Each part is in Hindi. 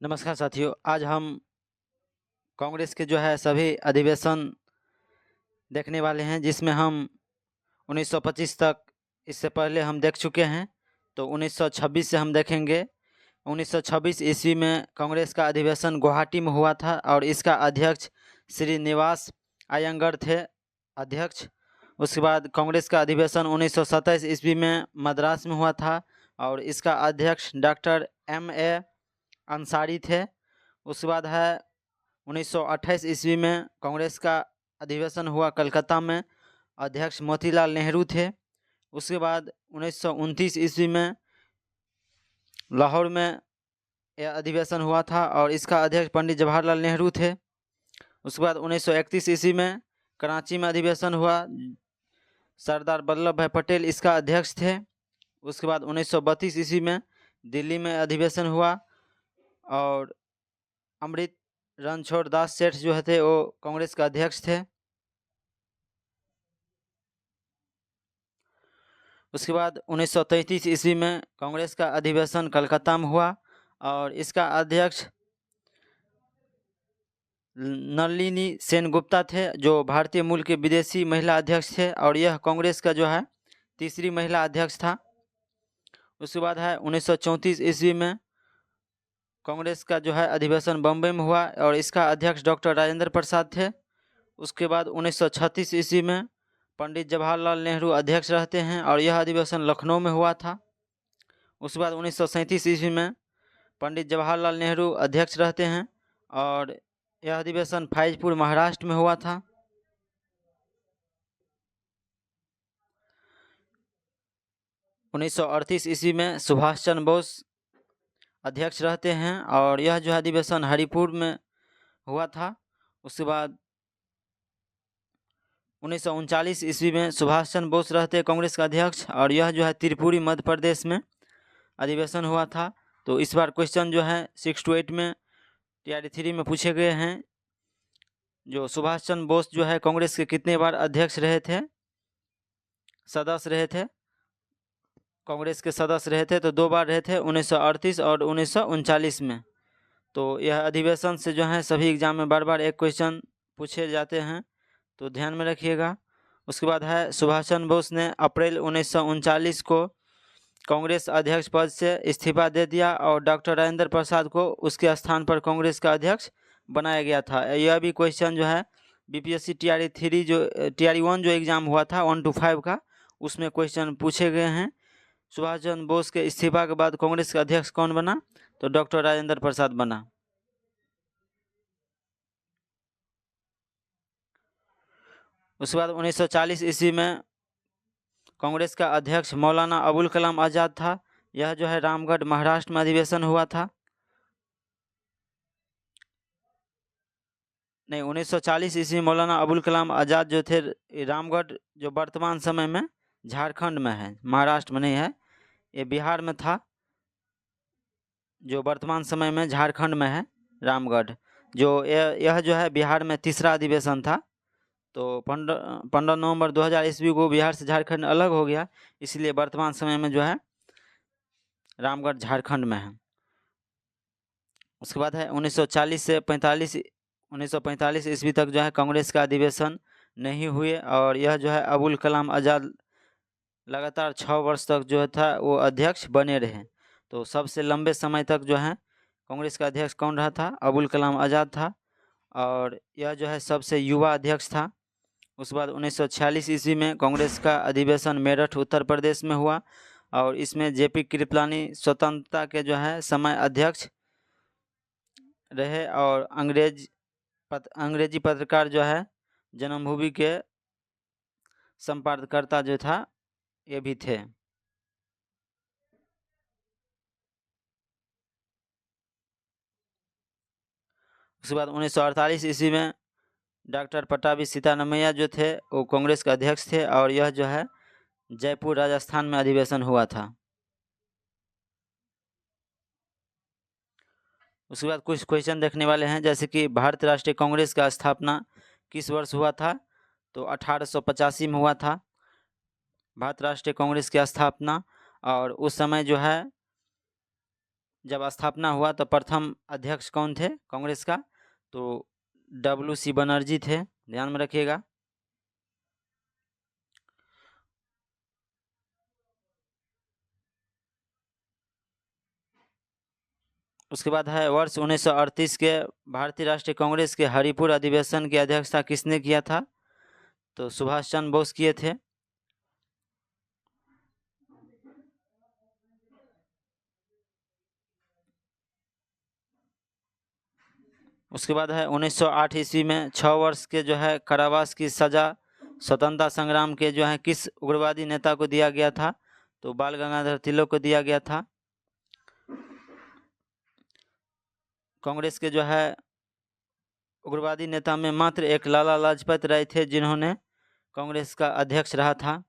नमस्कार साथियों, आज हम कांग्रेस के सभी अधिवेशन देखने वाले हैं, जिसमें हम 1925 तक इससे पहले हम देख चुके हैं। तो 1926 से हम देखेंगे। 1926 ईस्वी में कांग्रेस का अधिवेशन गुवाहाटी में हुआ था और इसका अध्यक्ष श्रीनिवास अयंगर थे अध्यक्ष। उसके बाद कांग्रेस का अधिवेशन 1927 ईस्वी में मद्रास में हुआ था और इसका अध्यक्ष डॉक्टर M.A. अंसारी थे। उसके बाद है 1928 ईस्वी में कांग्रेस का अधिवेशन हुआ कलकत्ता में, अध्यक्ष मोतीलाल नेहरू थे। उसके बाद 1929 ईस्वी में लाहौर में यह अधिवेशन हुआ था और इसका अध्यक्ष पंडित जवाहरलाल नेहरू थे। उसके बाद 1931 ईस्वी में कराची में अधिवेशन हुआ, सरदार वल्लभ भाई पटेल इसका अध्यक्ष थे। उसके बाद 1932 ईस्वी में दिल्ली में अधिवेशन हुआ और अमृत रणछोड़ दास सेठ जो थे वो कांग्रेस का अध्यक्ष थे। उसके बाद 1933 ईस्वी में कांग्रेस का अधिवेशन कलकत्ता में हुआ और इसका अध्यक्ष नलिनी सेनगुप्ता थे, जो भारतीय मूल के विदेशी महिला अध्यक्ष थे और यह कांग्रेस का तीसरी महिला अध्यक्ष था। उसके बाद है 1934 ईस्वी में कांग्रेस का अधिवेशन बम्बई में हुआ और इसका अध्यक्ष डॉक्टर राजेंद्र प्रसाद थे। उसके बाद 1936 ईस्वी में पंडित जवाहरलाल नेहरू अध्यक्ष रहते हैं और यह अधिवेशन लखनऊ में हुआ था। उसके बाद 1937 ईस्वी में पंडित जवाहरलाल नेहरू अध्यक्ष रहते हैं और यह अधिवेशन फैजपुर महाराष्ट्र में हुआ था। उन्नीस ईस्वी में सुभाष चंद्र बोस अध्यक्ष रहते हैं और यह अधिवेशन हरिपुर में हुआ था। उसके बाद 1939 ईस्वी में सुभाष चंद्र बोस रहते कांग्रेस का अध्यक्ष और यह त्रिपुरी मध्य प्रदेश में अधिवेशन हुआ था। तो इस बार क्वेश्चन 6 to 8 में TRE 3 में पूछे गए हैं। जो सुभाष चंद्र बोस कांग्रेस के कितने बार अध्यक्ष रहे थे, सदस्य रहे थे, कांग्रेस के सदस्य रहे थे? तो 2 बार रहे थे, 1938 और 1939 में। तो यह अधिवेशन से सभी एग्जाम में बार बार एक क्वेश्चन पूछे जाते हैं, तो ध्यान में रखिएगा। उसके बाद है सुभाष चंद्र बोस ने अप्रैल 1939 को कांग्रेस अध्यक्ष पद से इस्तीफा दे दिया और डॉक्टर राजेंद्र प्रसाद को उसके स्थान पर कांग्रेस का अध्यक्ष बनाया गया था। यह भी क्वेश्चन BPSC TRE 3 TRE 1 जो एग्ज़ाम हुआ था 1 to 5 का, उसमें क्वेश्चन पूछे गए हैं। सुभाष चंद्र बोस के इस्तीफा के बाद कांग्रेस का अध्यक्ष कौन बना? तो डॉक्टर राजेंद्र प्रसाद बना। उसके बाद 1940 ईस्वी में कांग्रेस का अध्यक्ष मौलाना अबुल कलाम आज़ाद था। यह रामगढ़ महाराष्ट्र में अधिवेशन हुआ था। नहीं, 1940 ईस्वी मौलाना अबुल कलाम आज़ाद जो थे रामगढ़, जो वर्तमान समय में झारखंड में है, महाराष्ट्र में नहीं है, ये बिहार में था। जो वर्तमान समय में झारखंड में है रामगढ़, जो यह बिहार में तीसरा अधिवेशन था। तो 15 नवंबर 2000 ईस्वी को बिहार से झारखंड अलग हो गया, इसलिए वर्तमान समय में रामगढ़ झारखंड में है। उसके बाद है 1940 से 1945 ईस्वी तक कांग्रेस का अधिवेशन नहीं हुए और यह अबुल कलाम आज़ाद लगातार 6 वर्ष तक था वो अध्यक्ष बने रहे। तो सबसे लंबे समय तक कांग्रेस का अध्यक्ष कौन रहा था? अबुल कलाम आज़ाद था और यह सबसे युवा अध्यक्ष था। उसके बाद 1946 ईस्वी में कांग्रेस का अधिवेशन मेरठ उत्तर प्रदेश में हुआ और इसमें JP कृपलानी स्वतंत्रता के समय अध्यक्ष रहे और अंग्रेजी पत्रकार जन्मभूमि के संपादकर्ता था, ये भी थे। उसके बाद 1948 ईस्वी में डॉक्टर पट्टाभी सीतारमैया जो थे वो कांग्रेस के अध्यक्ष थे और यह जयपुर राजस्थान में अधिवेशन हुआ था। उसके बाद कुछ क्वेश्चन देखने वाले हैं, जैसे कि भारतीय राष्ट्रीय कांग्रेस का स्थापना किस वर्ष हुआ था? तो 1885 में हुआ था भारत राष्ट्रीय कांग्रेस की स्थापना। और उस समय जब स्थापना हुआ तो प्रथम अध्यक्ष कौन थे कांग्रेस का? तो WC बनर्जी थे, ध्यान में रखिएगा। उसके बाद है वर्ष 1938 के भारतीय राष्ट्रीय कांग्रेस के हरिपुर अधिवेशन की अध्यक्षता किसने किया था? तो सुभाष चंद्र बोस किए थे। उसके बाद है 1908 ईस्वी में 6 वर्ष के जो है कारावास की सजा स्वतंत्रता संग्राम के जो है किस उग्रवादी नेता को दिया गया था? तो बाल गंगाधर तिलक को दिया गया था। कांग्रेस के जो है उग्रवादी नेता में मात्र एक लाला लाजपत राय थे जिन्होंने कांग्रेस का अध्यक्ष रहा था।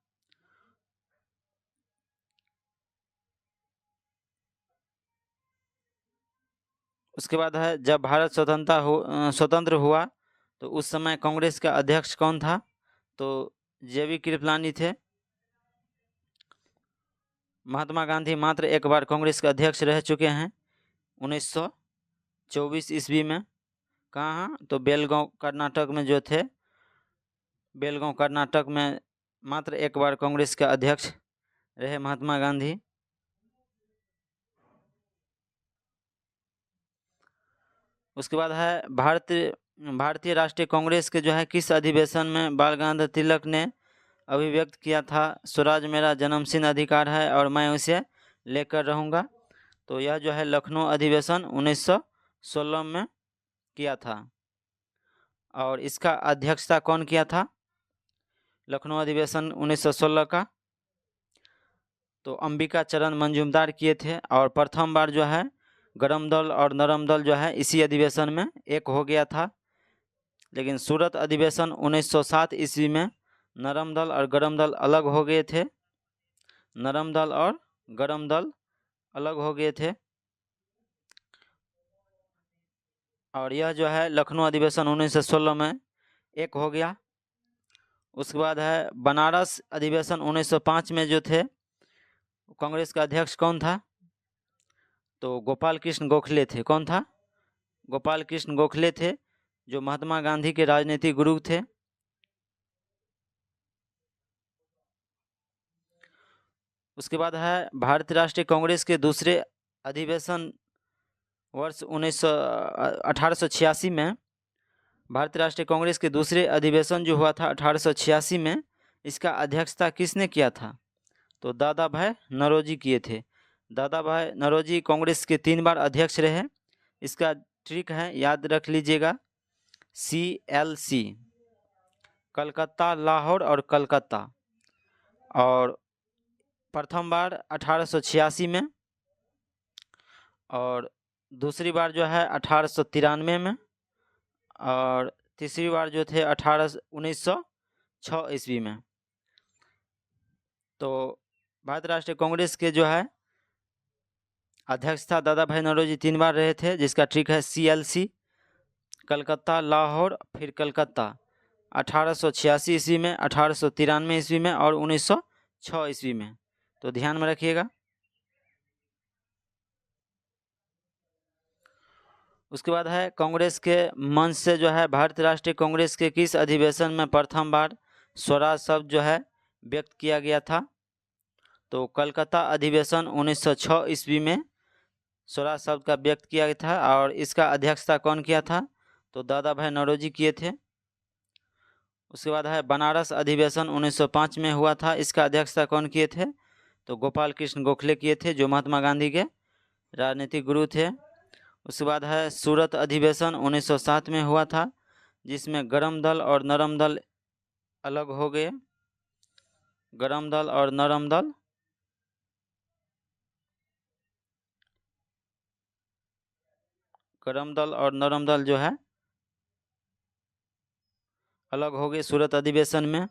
उसके बाद है जब भारत स्वतंत्र हुआ तो उस समय कांग्रेस का अध्यक्ष कौन था? तो JV कृपलानी थे। महात्मा गांधी मात्र एक बार कांग्रेस के अध्यक्ष रह चुके हैं 1924 ईस्वी में। कहाँ? तो बेलगांव कर्नाटक में जो थे, बेलगांव कर्नाटक में मात्र एक बार कांग्रेस के अध्यक्ष रहे महात्मा गांधी। उसके बाद है भारतीय राष्ट्रीय कांग्रेस के जो है किस अधिवेशन में बाल गंगाधर तिलक ने अभिव्यक्त किया था स्वराज मेरा जन्मसिद्ध अधिकार है और मैं उसे लेकर रहूँगा? तो यह जो है लखनऊ अधिवेशन 1916 में किया था। और इसका अध्यक्षता कौन किया था लखनऊ अधिवेशन 1916 का? तो अंबिका चरण मंजूमदार किए थे। और प्रथम बार जो है गरम दल और नरम दल जो है इसी अधिवेशन में एक हो गया था। लेकिन सूरत अधिवेशन 1907 ईस्वी में नरम दल और गरम दल अलग हो गए थे। नरम दल और गरम दल अलग हो गए थे। और यह जो है लखनऊ अधिवेशन 1916 में एक हो गया। उसके बाद है बनारस अधिवेशन 1905 में जो थे कांग्रेस का अध्यक्ष कौन था? तो गोपाल कृष्ण गोखले थे। कौन था? गोपाल कृष्ण गोखले थे, जो महात्मा गांधी के राजनीतिक गुरु थे। उसके बाद है भारतीय राष्ट्रीय कांग्रेस के दूसरे अधिवेशन वर्ष 1886 में। भारतीय राष्ट्रीय कांग्रेस के दूसरे अधिवेशन जो हुआ था 1886 में, इसका अध्यक्षता किसने किया था? तो दादा भाई नौरोजी किए थे। दादा भाई नौरोजी कांग्रेस के 3 बार अध्यक्ष रहे। इसका ट्रिक है, याद रख लीजिएगा, CLC, कलकत्ता, लाहौर और कलकत्ता। और प्रथम बार 1886 में और दूसरी बार जो है 1893 में और तीसरी बार जो थे 1906 ईस्वी में। तो भारतीय राष्ट्रीय कांग्रेस के जो है अध्यक्षता दादा भाई नौरोजी 3 बार रहे थे, जिसका ट्रिक है CLC, कलकत्ता, लाहौर, फिर कलकत्ता। 1886 ईस्वी में, 1893 ईस्वी में और 1906 ईस्वी में। तो ध्यान में रखिएगा। उसके बाद है कांग्रेस के मंच से जो है भारतीय राष्ट्रीय कांग्रेस के किस अधिवेशन में प्रथम बार स्वराज शब्द जो है व्यक्त किया गया था? तो कलकत्ता अधिवेशन 1906 ईस्वी में स्वराज शब्द का व्यक्त किया गया था। और इसका अध्यक्षता कौन किया था? तो दादा भाई नौरोजी किए थे। उसके बाद है बनारस अधिवेशन 1905 में हुआ था, इसका अध्यक्षता कौन किए थे? तो गोपाल कृष्ण गोखले किए थे, जो महात्मा गांधी के राजनीतिक गुरु थे। उसके बाद है सूरत अधिवेशन 1907 में हुआ था, जिसमें गरम दल और नरम दल अलग हो गए। गरम दल और नरम दल और नरम दल जो है अलग हो गए सूरत अधिवेशन में।